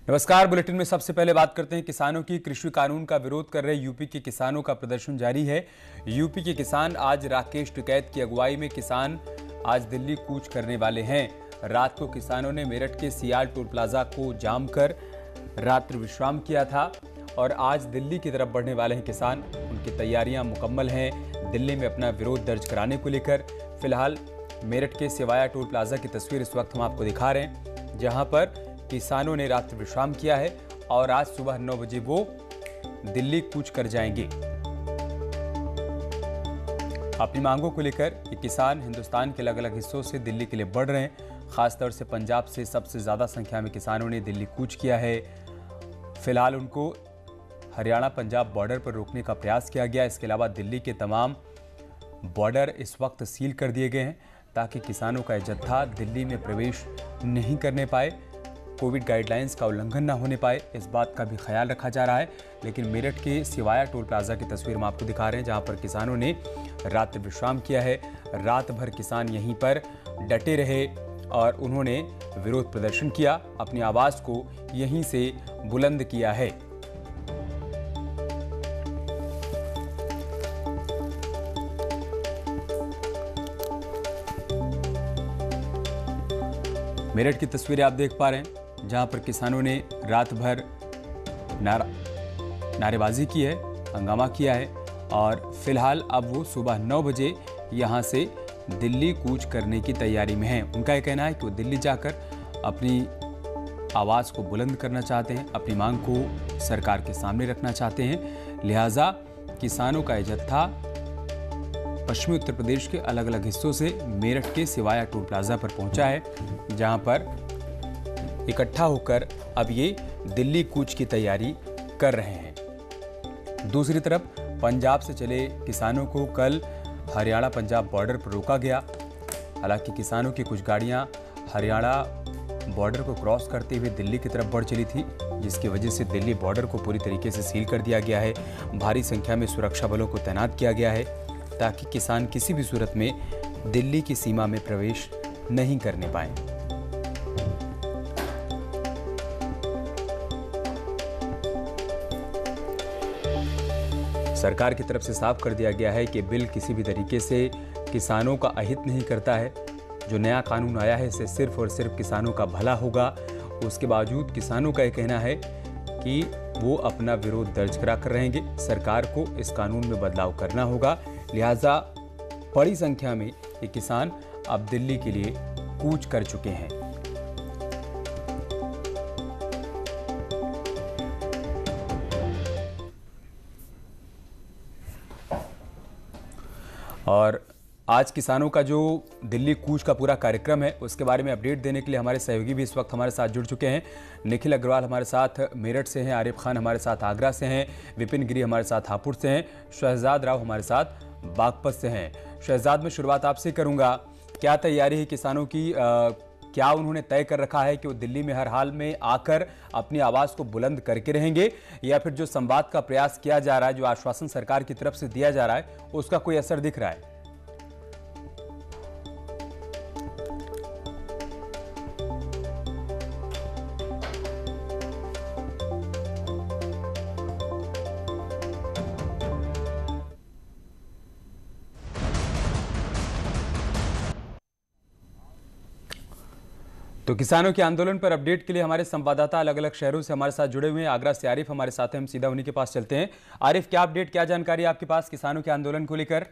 नमस्कार। बुलेटिन में सबसे पहले बात करते हैं किसानों की। कृषि कानून का विरोध कर रहे यूपी के किसानों का प्रदर्शन जारी है। यूपी के किसान आज राकेश टिकैत की अगुवाई में किसान आज दिल्ली कूच करने वाले हैं। रात को किसानों ने मेरठ के सियाल टोल प्लाजा को जाम कर रात्रि विश्राम किया था और आज दिल्ली की तरफ बढ़ने वाले हैं किसान। उनकी तैयारियां मुकम्मल हैं दिल्ली में अपना विरोध दर्ज कराने को लेकर। फिलहाल मेरठ के सिवाया टोल प्लाजा की तस्वीर इस वक्त हम आपको दिखा रहे हैं, जहां पर किसानों ने रात्रि विश्राम किया है और आज सुबह 9 बजे वो दिल्ली कूच कर जाएंगे। अपनी मांगों को लेकर ये किसान हिंदुस्तान के अलग अलग हिस्सों से दिल्ली के लिए बढ़ रहे हैं। खासतौर से पंजाब से सबसे ज्यादा संख्या में किसानों ने दिल्ली कूच किया है। फिलहाल उनको हरियाणा पंजाब बॉर्डर पर रोकने का प्रयास किया गया। इसके अलावा दिल्ली के तमाम बॉर्डर इस वक्त सील कर दिए गए हैं ताकि किसानों का जत्था दिल्ली में प्रवेश नहीं करने पाए, कोविड गाइडलाइंस का उल्लंघन न होने पाए, इस बात का भी ख्याल रखा जा रहा है। लेकिन मेरठ के सिवाया टोल प्लाजा की तस्वीर हम आपको दिखा रहे हैं, जहां पर किसानों ने रात्रि विश्राम किया है। रात भर किसान यहीं पर डटे रहे और उन्होंने विरोध प्रदर्शन किया, अपनी आवाज को यहीं से बुलंद किया है। मेरठ की तस्वीरें आप देख पा रहे हैं, जहां पर किसानों ने रात भर नारेबाजी की है, हंगामा किया है और फिलहाल अब वो सुबह 9 बजे यहां से दिल्ली कूच करने की तैयारी में हैं। उनका यह कहना है कि वो दिल्ली जाकर अपनी आवाज़ को बुलंद करना चाहते हैं, अपनी मांग को सरकार के सामने रखना चाहते हैं। लिहाजा किसानों का यह जत्था पश्चिमी उत्तर प्रदेश के अलग अलग हिस्सों से मेरठ के सिवाया टोल प्लाजा पर पहुंचा है, जहां पर इकट्ठा होकर अब ये दिल्ली कूच की तैयारी कर रहे हैं। दूसरी तरफ पंजाब से चले किसानों को कल हरियाणा पंजाब बॉर्डर पर रोका गया। हालांकि किसानों की कुछ गाड़ियां हरियाणा बॉर्डर को क्रॉस करते हुए दिल्ली की तरफ बढ़ चली थी, जिसकी वजह से दिल्ली बॉर्डर को पूरी तरीके से सील कर दिया गया है। भारी संख्या में सुरक्षा बलों को तैनात किया गया है ताकि किसान किसी भी सूरत में दिल्ली की सीमा में प्रवेश नहीं करने पाए। सरकार की तरफ से साफ कर दिया गया है कि बिल किसी भी तरीके से किसानों का अहित नहीं करता है। जो नया कानून आया है इससे सिर्फ और सिर्फ किसानों का भला होगा। उसके बावजूद किसानों का यह कहना है कि वो अपना विरोध दर्ज करा कर रहेंगे। सरकार को इस कानून में बदलाव करना होगा। लिहाजा बड़ी संख्या में ये किसान अब दिल्ली के लिए कूच कर चुके हैं। और आज किसानों का जो दिल्ली कूच का पूरा कार्यक्रम है उसके बारे में अपडेट देने के लिए हमारे सहयोगी भी इस वक्त हमारे साथ जुड़ चुके हैं। निखिल अग्रवाल हमारे साथ मेरठ से हैं, आरिफ खान हमारे साथ आगरा से हैं, विपिन गिरी हमारे साथ हापुड़ से हैं, शहजाद राव हमारे साथ बागपत से हैं। शहजाद, में शुरुआत आपसे करूंगा। क्या तैयारी है किसानों की? क्या उन्होंने तय कर रखा है कि वो दिल्ली में हर हाल में आकर अपनी आवाज को बुलंद करके रहेंगे, या फिर जो संवाद का प्रयास किया जा रहा है, जो आश्वासन सरकार की तरफ से दिया जा रहा है, उसका कोई असर दिख रहा है? तो किसानों के आंदोलन पर अपडेट के लिए हमारे संवाददाता अलग अलग शहरों से हमारे साथ जुड़े हुए हैं। आगरा से आरिफ हमारे साथ हैं, हम सीधा उन्हीं के पास चलते हैं। आरिफ, क्या अपडेट, क्या जानकारी आपके पास किसानों के आंदोलन को लेकर?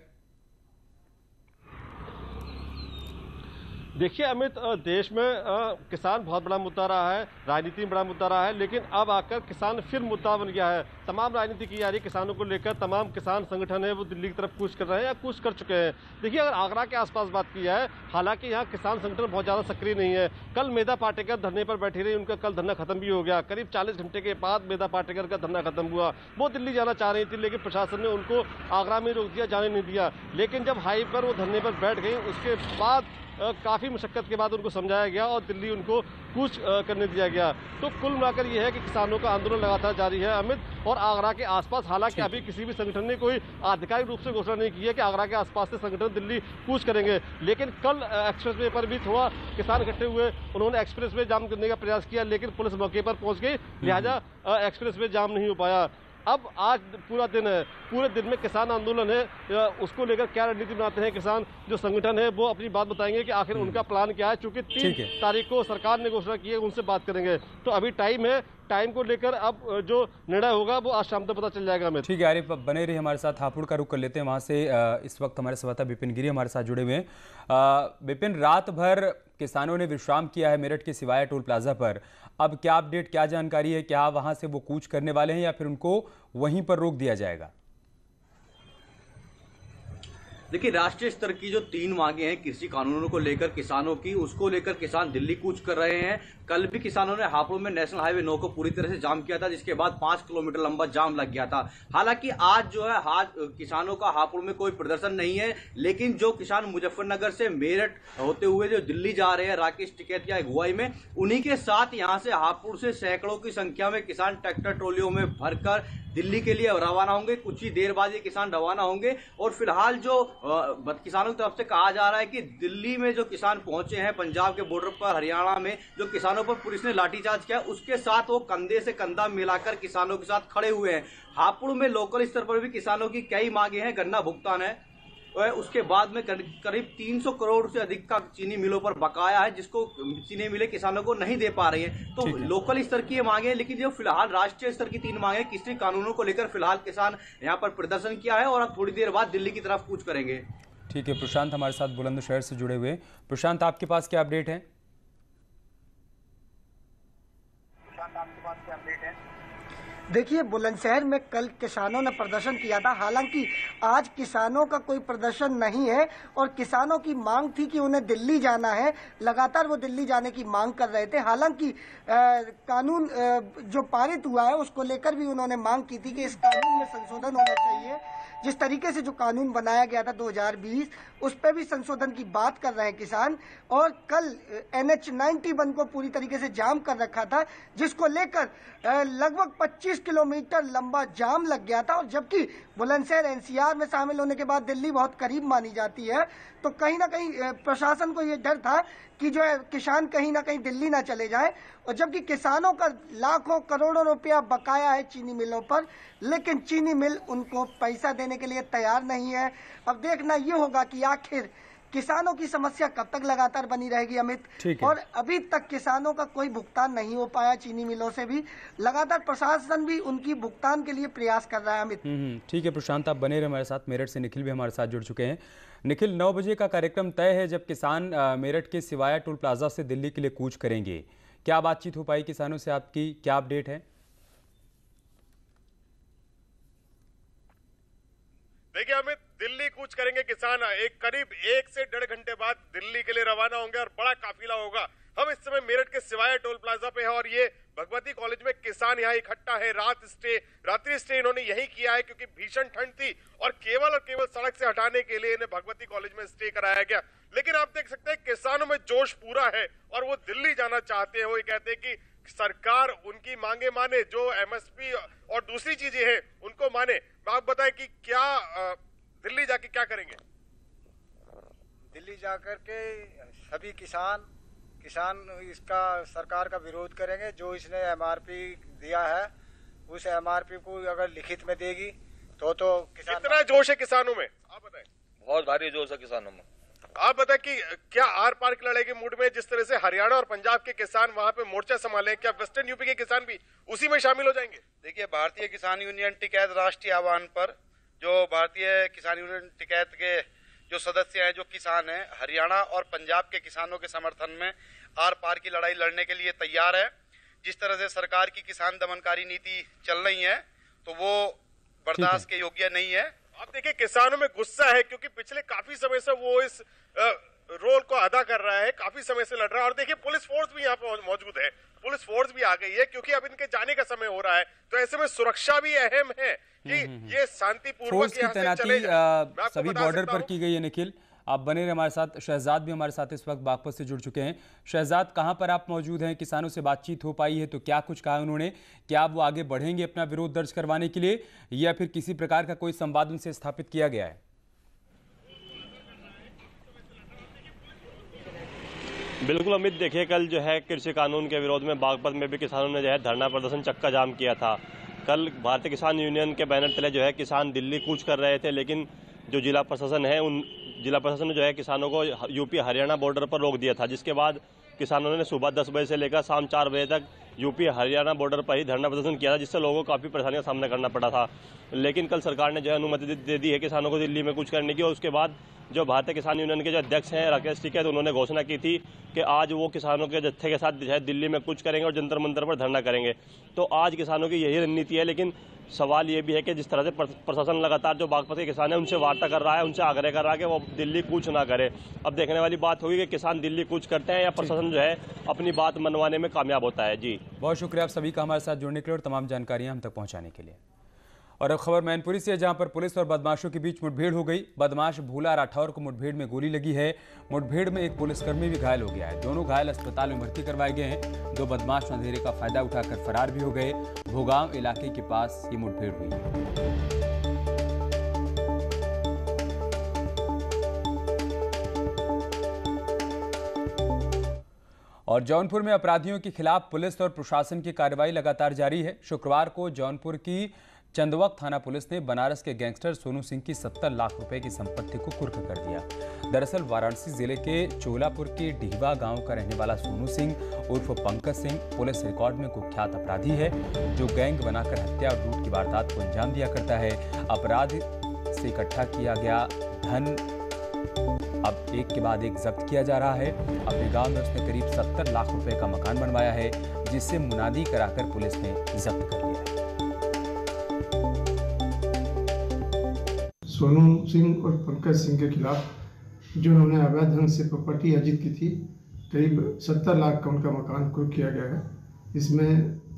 देखिए अमित, देश में किसान बहुत बड़ा मुद्दा रहा है, राजनीति में बड़ा मुद्दा रहा है, लेकिन अब आकर किसान फिर मुद्दा बन गया है। तमाम राजनीति की जा रही है किसानों को लेकर। तमाम किसान संगठन है वो दिल्ली की तरफ कूच कर रहे हैं या कूच कर चुके हैं। देखिए, अगर आगरा के आसपास बात की जाए, हालांकि यहाँ किसान संगठन बहुत ज़्यादा सक्रिय नहीं है। कल मेधा पाटेकर धरने पर बैठी रही, उनका कल धरना खत्म भी हो गया। करीब 40 घंटे के बाद मेधा पाटेकर का धरना खत्म हुआ। वो दिल्ली जाना चाह रही थी, लेकिन प्रशासन ने उनको आगरा में रोक दिया, जाने नहीं दिया। लेकिन जब हाई पर वो धरने पर बैठ गई, उसके बाद काफ़ी मुशक्कत के बाद उनको समझाया गया और दिल्ली उनको कूच करने दिया गया। तो कुल मिलाकर ये है कि किसानों का आंदोलन लगातार जारी है अमित, और आगरा के आसपास, हालांकि अभी किसी भी संगठन ने कोई आधिकारिक रूप से घोषणा नहीं की है कि आगरा के आसपास से संगठन दिल्ली कूच करेंगे, लेकिन कल एक्सप्रेस वे पर भी थोड़ा किसान इकट्ठे हुए, उन्होंने एक्सप्रेस वे जाम करने का प्रयास किया, लेकिन पुलिस मौके पर पहुंच गई, लिहाजा एक्सप्रेस वे जाम नहीं हो पाया। अब आज पूरा दिन है, पूरे दिन में किसान आंदोलन है, उसको लेकर क्या रणनीति बनाते हैं किसान जो संगठन है वो अपनी बात बताएंगे कि आखिर उनका प्लान क्या है। चूंकि 3 तारीख को सरकार ने घोषणा की है, उनसे बात करेंगे, तो अभी टाइम है, टाइम को लेकर अब जो निर्णय होगा वो आज शाम तक पता चल जाएगा। हमें ठीक है आरिफ, बने रहिए हमारे साथ। हापुड़ का रुख कर लेते हैं, वहाँ से इस वक्त हमारे संवाददाता विपिन गिरी हमारे साथ जुड़े हुए हैं। विपिन, रात भर किसानों ने विश्राम किया है मेरठ के सिवाया टोल प्लाजा पर, अब क्या अपडेट, क्या जानकारी है, क्या वहां से वो कूच करने वाले हैं या फिर उनको वहीं पर रोक दिया जाएगा? देखिए, राष्ट्रीय स्तर की जो 3 मांगे हैं कृषि कानूनों को लेकर किसानों की, उसको लेकर किसान दिल्ली कूच कर रहे हैं। कल भी किसानों ने हापुड़ में नेशनल हाईवे 9 को पूरी तरह से जाम किया था, जिसके बाद 5 किलोमीटर लंबा जाम लग गया था। हालांकि आज जो है किसानों का हापुड़ में कोई प्रदर्शन नहीं है, लेकिन जो किसान मुजफ्फरनगर से मेरठ होते हुए जो दिल्ली जा रहे हैं राकेश टिकैत की अगुवाई में, उन्हीं के साथ यहां से हापुड़ से सैकड़ों की संख्या में किसान ट्रैक्टर ट्रॉलियों में भरकर दिल्ली के लिए रवाना होंगे। कुछ ही देर बाद ये किसान रवाना होंगे और फिलहाल जो किसानों की तरफ से कहा जा रहा है कि दिल्ली में जो किसान पहुंचे हैं पंजाब के बॉर्डर पर, हरियाणा में जो किसानों पर पुलिस ने लाठीचार्ज किया, उसके साथ वो कंधे से कंधा मिलाकर किसानों के साथ खड़े हुए हैं। हापुड़ में लोकल स्तर पर भी किसानों की कई मांगे हैं। गन्ना भुगतान है, उसके बाद में करीब 300 करोड़ से अधिक का चीनी मिलों पर बकाया है, जिसको चीनी मिलें किसानों को नहीं दे पा रही हैं। तो लोकल स्तर की ये मांगे हैं, लेकिन जो फिलहाल राष्ट्रीय स्तर की 3 मांगे, कृषि कानूनों को लेकर फिलहाल किसान यहाँ पर प्रदर्शन किया है और अब थोड़ी देर बाद दिल्ली की तरफ कूच करेंगे। ठीक है, प्रशांत हमारे साथ बुलंदशहर से जुड़े हुए। प्रशांत, आपके पास क्या अपडेट है? देखिए, बुलंदशहर में कल किसानों ने प्रदर्शन किया था, हालांकि आज किसानों का कोई प्रदर्शन नहीं है और किसानों की मांग थी कि उन्हें दिल्ली जाना है, लगातार वो दिल्ली जाने की मांग कर रहे थे। हालांकि कानून जो पारित हुआ है उसको लेकर भी उन्होंने मांग की थी कि इस कानून में संशोधन होना चाहिए। जिस तरीके से जो कानून बनाया गया था 2020, उस पर भी संशोधन की बात कर रहे हैं किसान। और कल NH 91 को पूरी तरीके से जाम कर रखा था, जिसको लेकर लगभग 25 किलोमीटर लंबा जाम लग गया था। और जबकि बुलंदशहर NCR में शामिल होने के बाद दिल्ली बहुत करीब मानी जाती है, तो कहीं ना कहीं प्रशासन को ये डर था कि जो है किसान कहीं ना कहीं दिल्ली ना चले जाए। और जबकि किसानों का लाखों करोड़ों रुपया बकाया है चीनी मिलों पर, लेकिन चीनी मिल उनको पैसा देने के लिए तैयार नहीं है। अब देखना ये होगा कि आखिर किसानों की समस्या कब तक लगातार बनी रहेगी अमित। और अभी तक किसानों का कोई भुगतान नहीं हो पाया चीनी मिलों से भी, लगातार प्रशासन भी उनकी भुगतान के लिए प्रयास कर रहा है अमित। ठीक है प्रशांत, आप बने रहे हमारे साथ। मेरठ से निखिल भी हमारे साथ जुड़ चुके हैं। निखिल, 9 बजे का कार्यक्रम तय है जब किसान मेरठ के सिवाया टोल प्लाजा से दिल्ली के लिए कूच करेंगे। क्या बातचीत हो पाई किसानों से, आपकी क्या अपडेट है? देखिए अमित, दिल्ली कूच करेंगे किसान। करीब 1 से 1.5 घंटे बाद दिल्ली के लिए रवाना होंगे और बड़ा काफिला होगा। हम इस समय मेरठ के सिवाया टोल प्लाजा पे हैं और ये भगवती कॉलेज में किसान यहाँ इकट्ठा है। रात्रि स्टे इन्होंने यही किया है क्योंकि भीषण ठंड थी और केवल सड़क से हटाने के लिए इन्हें भगवती कॉलेज में स्टे कराया गया। लेकिन आप देख सकते हैं किसानों में जोश पूरा है और वो दिल्ली जाना चाहते हैं। वो ये कहते हैं कि सरकार उनकी मांगे माने, जो MSP और दूसरी चीजें हैं उनको माने। आप बताएं कि क्या दिल्ली जाके क्या करेंगे? दिल्ली जाकर के सभी किसान इसका सरकार का विरोध करेंगे। जो इसने MRP दिया है उस MRP को अगर लिखित में देगी तो किसान। कितना जोश है किसानों में, आप बताएं? बहुत भारी जोश है किसानों में। आप बताएं कि क्या आर पार की लड़ाई के मूड में जिस तरह से हरियाणा और पंजाब के किसान वहां पे मोर्चा संभाले, क्या वेस्टर्न यूपी के किसान भी उसी में शामिल हो जाएंगे? देखिए, भारतीय किसान यूनियन टिकैत राष्ट्रीय आह्वान पर जो भारतीय किसान यूनियन टिकैत के जो सदस्य हैं, जो किसान हैं, हरियाणा और पंजाब के किसानों के समर्थन में आर पार की लड़ाई लड़ने के लिए तैयार है। जिस तरह से सरकार की किसान दमनकारी नीति चल रही है तो वो बर्दाश्त के योग्य नहीं है। आप देखिए किसानों में गुस्सा है क्योंकि पिछले काफी समय से वो इस रोल को अदा कर रहा है, काफी समय से लड़ रहा है। और देखिए पुलिस फोर्स भी यहाँ पे मौजूद है, पुलिस फोर्स भी आ गई है क्योंकि अब इनके जाने का समय हो रहा है। तो ऐसे में सुरक्षा भी अहम है कि ये शांतिपूर्वक फोर्स की तैनाती सभी बॉर्डर पर की गई है। निखिल, आप बने रहे हमारे साथ। शहजाद भी हमारे साथ इस वक्त बागपत से जुड़ चुके हैं। शहजाद, कहां पर आप मौजूद हैं? किसानों से बातचीत हो पाई है तो क्या कुछ कहा उन्होंने? क्या वो आगे बढ़ेंगे अपना विरोध दर्ज करवाने के लिए, या फिर किसी प्रकार का कोई संवाद उनसे स्थापित किया गया है? बिल्कुल अमित, देखिए कल जो है कृषि कानून के विरोध में बागपत में भी किसानों ने जो है धरना प्रदर्शन चक्का जाम किया था। कल भारतीय किसान यूनियन के बैनर तले जो है किसान दिल्ली कूच कर रहे थे, लेकिन जो जिला प्रशासन है उन जिला प्रशासन ने जो है किसानों को यूपी हरियाणा बॉर्डर पर रोक दिया था, जिसके बाद किसानों ने सुबह 10 बजे से लेकर शाम 4 बजे तक यूपी हरियाणा बॉर्डर पर ही धरना प्रदर्शन किया था, जिससे लोगों को काफ़ी परेशानियों का सामना करना पड़ा था। लेकिन कल सरकार ने जो है अनुमति दे दी है किसानों को दिल्ली में कूच करने की। और उसके बाद जो भारतीय किसान यूनियन के जो अध्यक्ष हैं राकेश टिकैत, उन्होंने घोषणा की थी कि आज वो किसानों के जत्थे के साथ जो है दिल्ली में कूच करेंगे और जंतर मंतर पर धरना करेंगे। तो आज किसानों की यही रणनीति है। लेकिन सवाल ये भी है कि जिस तरह से प्रशासन लगातार जो बागपत के किसान हैं उनसे वार्ता कर रहा है, उनसे आग्रह कर रहा है कि वो दिल्ली कूच ना करे। अब देखने वाली बात होगी कि किसान दिल्ली कूच करते हैं या प्रशासन जो है अपनी बात मनवाने में कामयाब होता है। जी, बहुत शुक्रिया आप सभी का हमारे साथ जुड़ने के लिए और तमाम जानकारियां हम तक पहुंचाने के लिए। और अब खबर मैनपुरी से, जहां पर पुलिस और बदमाशों के बीच मुठभेड़ हो गई। बदमाश भूला राठौर को मुठभेड़ में गोली लगी है। मुठभेड़ में एक पुलिसकर्मी भी घायल हो गया है। दोनों घायल अस्पताल में भर्ती करवाए गए हैं। दो बदमाश अंधेरे का फायदा उठाकर फरार भी हो गए। भोगांव इलाके के पास ये मुठभेड़ हुई है। और जौनपुर में अपराधियों के खिलाफ पुलिस और प्रशासन की कार्रवाई लगातार जारी है। शुक्रवार को जौनपुर की चंदवक थाना पुलिस ने बनारस के गैंगस्टर सोनू सिंह की 70 लाख रुपए की संपत्ति को कुर्क कर दिया। दरअसल वाराणसी जिले के चोलापुर के डिहवा गांव का रहने वाला सोनू सिंह उर्फ पंकज सिंह पुलिस रिकॉर्ड में कुख्यात अपराधी है, जो गैंग बनाकर हत्या और लूट की वारदात को अंजाम दिया करता है। अपराध से इकट्ठा किया गया धन अब एक के बाद एक जब्त किया जा रहा है। अपने गांव में उसने करीब 70 लाख रुपए का मकान बनवाया है, जिसे मुनादी कराकर पुलिस ने जब्त कर लिया है। सोनू सिंह और पंकज सिंह के खिलाफ जो उन्होंने अवैध ढंग से प्रॉपर्टी अर्जित की थी, करीब 70 लाख का उनका मकान कुर्क किया गया है। इसमें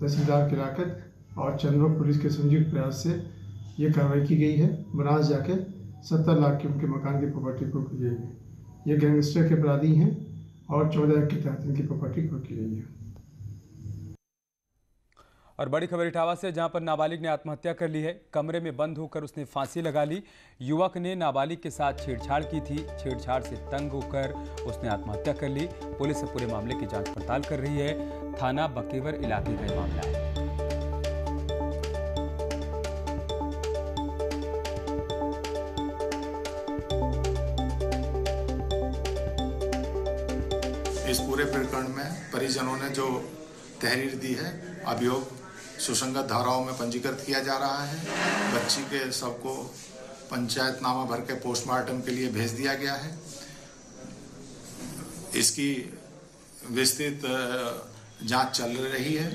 तहसीलदार की राकत और चंदवक पुलिस के संयुक्त प्रयास से ये कार्रवाई की गई है। बनारस जाके 70 लाख के उनके मकान की प्रॉपर्टी कुर्क की गई है। ये गैंगस्टर के अपराधी हैं और 14 के तहत इनकी प्रॉपर्टी कुर्क की गई है। और बड़ी खबर इटावा से, जहां पर नाबालिग ने आत्महत्या कर ली है। कमरे में बंद होकर उसने फांसी लगा ली। युवक ने नाबालिग के साथ छेड़छाड़ की थी। छेड़छाड़ से तंग होकर उसने आत्महत्या कर ली। पुलिस पूरे मामले की जांच पड़ताल कर रही है। थाना बकेवर इलाके का मामला है। इस पूरे प्रकरण में परिजनों ने जो तहरीर दी है, अभियोग सुसंगत धाराओं में पंजीकृत किया जा रहा है। बच्ची के शव को पंचायतनामा भर के पोस्टमार्टम के लिए भेज दिया गया है। इसकी विस्तृत जांच चल रही है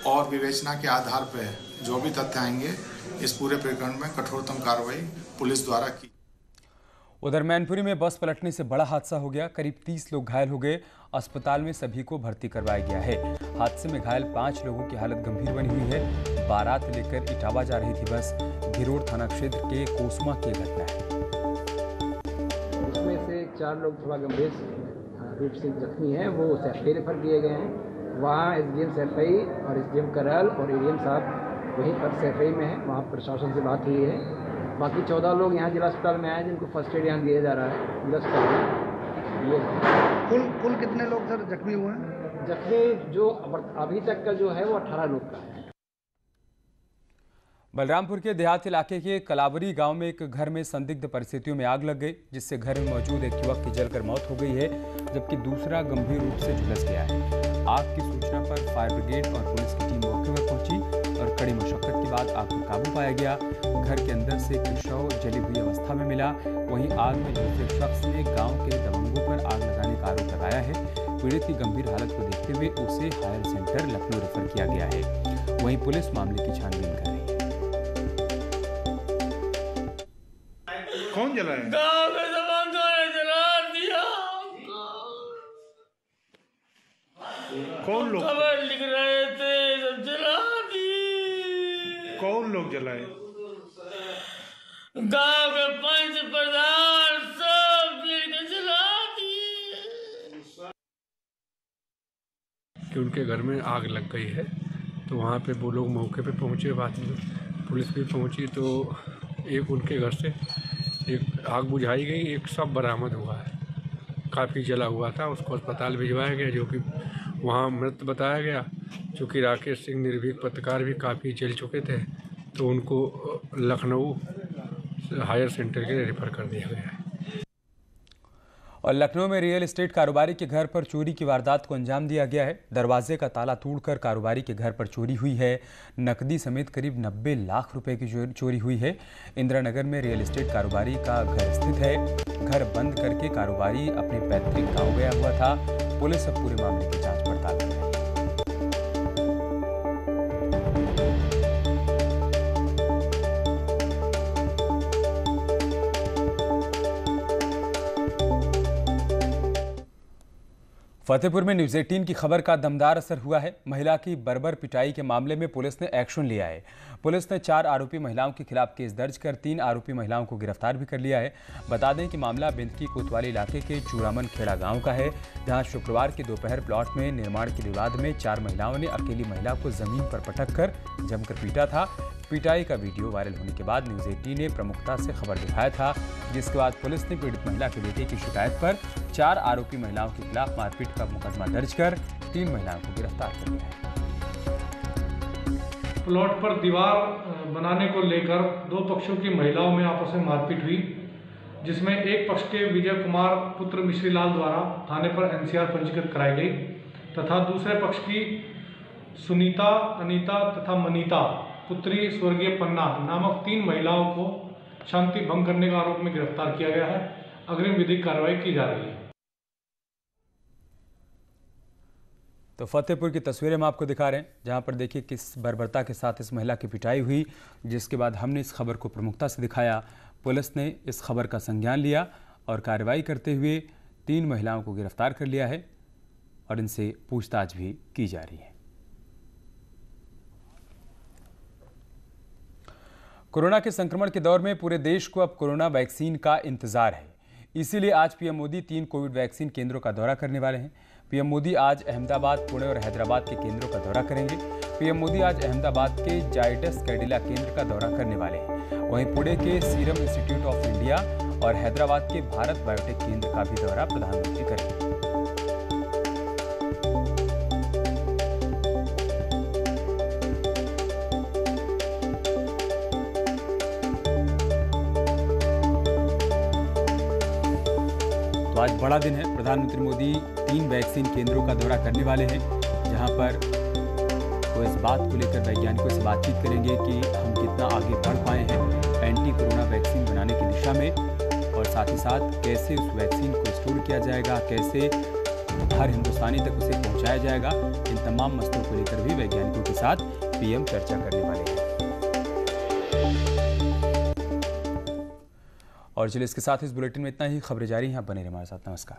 और विवेचना के आधार पर जो भी तथ्य आएंगे, इस पूरे प्रकरण में कठोरतम कार्रवाई पुलिस द्वारा की। उधर मैनपुरी में बस पलटने से बड़ा हादसा हो गया। करीब 30 लोग घायल हो गए। अस्पताल में सभी को भर्ती करवाया गया है। हादसे में घायल 5 लोगों की हालत गंभीर बनी हुई है। बारात लेकर इटावा जा रही थी बस। गिरोड़ थाना क्षेत्र के कोसमा की घटना है। इसमें से 4 लोग थोड़ा गंभीर रूप से जख्मी हैं, वो सैफई रेफर किए गए हैं। वहाँ एसडीएम सैफई और एसडीएम करल और एडीएम साहब वहीं पर सैफई में है, वहाँ प्रशासन से बात हुई है। बाकी 14 लोग यहाँ जिला अस्पताल में आए, जिनको फर्स्ट एड यहाँ दिया जा रहा है जिला अस्पताल में। कुल कितने लोग सर जख्मी हुए हैं? जख्मी जो अभी तक का जो है वो 18 लोग का है। बलरामपुर के देहात इलाके के कलावरी गांव में एक घर में संदिग्ध परिस्थितियों में आग लग गई, जिससे घर में मौजूद एक युवक की जलकर मौत हो गई है, जबकि दूसरा गंभीर रूप से झुलस गया है। आग की सूचना पर फायर ब्रिगेड और पुलिस की टीम मौके पर पहुंची और कड़ी मशक्कत के बाद आग पर काबू पाया गया। घर के अंदर से एक शव जली हुई अवस्था में मिला। वहीं आग में झुलसे शख्स ने गांव के दबंगों पर आग लगाने का आरोप लगाया है। पीड़ित की गंभीर हालत को देखते हुए उसे हायर सेंटर लखनऊ रेफर किया गया है। वहीं पुलिस मामले की छानबीन कर रही है। कौन जलाया? गांव में दबंगों ने जला दिया। कौन लोग? खबर लिख रहे थे, सब जला दी। कौन लोग जलाए? गांव के पंच प्रधान सब मिल कि उनके घर में आग लग गई है। तो वहाँ पे वो लोग मौके पे पहुँचे, बाद में पुलिस भी पहुँची तो एक उनके घर से एक आग बुझाई गई, एक शव बरामद हुआ है, काफ़ी जला हुआ था। उसको अस्पताल भिजवाया गया, जो कि वहाँ मृत बताया गया। चूँकि राकेश सिंह निर्भीक पत्रकार भी काफ़ी जल चुके थे, तो उनको लखनऊ हायर सेंटर के लिए रेफर कर दिया गया है। और लखनऊ में रियल एस्टेट कारोबारी के घर पर चोरी की वारदात को अंजाम दिया गया है। दरवाजे का ताला तोड़कर कारोबारी के घर पर चोरी हुई है। नकदी समेत करीब 90 लाख रुपए की चोरी हुई है। इंदिरा नगर में रियल एस्टेट कारोबारी का घर स्थित है। घर बंद करके कारोबारी अपने पैतृक गांव गया हुआ था। पुलिस अब पूरे मामले की जांच पड़ताल कर रही है। फतेहपुर में न्यूज़ 18 की खबर का दमदार असर हुआ है। महिला की बर्बर पिटाई के मामले में पुलिस ने एक्शन लिया है। पुलिस ने 4 आरोपी महिलाओं के खिलाफ केस दर्ज कर 3 आरोपी महिलाओं को गिरफ्तार भी कर लिया है। बता दें कि मामला बिंदकी कोतवाली इलाके के चूड़ामन खेड़ा गांव का है, जहां शुक्रवार की दोपहर प्लॉट में निर्माण के विवाद में 4 महिलाओं ने अकेली महिला को जमीन पर पटक कर जमकर पीटा था। पिटाई का वीडियो वायरल होने के बाद न्यूज़ 18 ने प्रमुखता से खबर दिखाया था, जिसके बाद पुलिस ने पीड़ित महिला के बेटे की शिकायत पर 4 आरोपी महिलाओं के खिलाफ मारपीट का मुकदमा दर्ज कर 3 महिलाओं को गिरफ्तार कर लिया है। प्लॉट पर दीवार बनाने को लेकर 2 पक्षों की महिलाओं में आपस में मारपीट हुई, जिसमें एक पक्ष के विजय कुमार पुत्र मिश्रीलाल द्वारा थाने पर NCR पंजीकृत कराई गई तथा दूसरे पक्ष की सुनीता, अनीता तथा मनीता पुत्री स्वर्गीय पन्ना नामक 3 महिलाओं को शांति भंग करने के आरोप में गिरफ्तार किया गया है। अग्रिम विधिक कार्रवाई की जा रही है। तो फतेहपुर की तस्वीरें हम आपको दिखा रहे हैं, जहां पर देखिए किस बर्बरता के साथ इस महिला की पिटाई हुई, जिसके बाद हमने इस खबर को प्रमुखता से दिखाया। पुलिस ने इस खबर का संज्ञान लिया और कार्रवाई करते हुए 3 महिलाओं को गिरफ्तार कर लिया है और इनसे पूछताछ भी की जा रही है। कोरोना के संक्रमण के दौर में पूरे देश को अब कोरोना वैक्सीन का इंतजार है। इसीलिए आज पीएम मोदी 3 कोविड वैक्सीन केंद्रों का दौरा करने वाले हैं। पीएम मोदी आज अहमदाबाद, पुणे और हैदराबाद के केंद्रों का दौरा करेंगे। पीएम मोदी आज अहमदाबाद के जाइडस कैडिला केंद्र का दौरा करने वाले हैं। वहीं पुणे के सीरम इंस्टीट्यूट ऑफ इंडिया और हैदराबाद के भारत बायोटेक केंद्र का भी दौरा प्रधानमंत्री करेंगे। तो आज बड़ा दिन है। प्रधानमंत्री मोदी 3 वैक्सीन केंद्रों का दौरा करने वाले हैं, जहां पर वो इस बात को लेकर वैज्ञानिकों से बातचीत करेंगे कि हम कितना आगे बढ़ पाए हैं एंटी कोरोना वैक्सीन बनाने की दिशा में, और साथ ही साथ कैसे उस वैक्सीन को स्टोर किया जाएगा, कैसे हर हिंदुस्तानी तक उसे पहुंचाया जाएगा। इन तमाम मसलों को लेकर भी वैज्ञानिकों के साथ पीएम चर्चा करने वाले हैं। और चलिए इसके साथ इस बुलेटिन में इतना ही। खबरें जारी हैं, आप बने रहिए हमारे साथ। नमस्कार।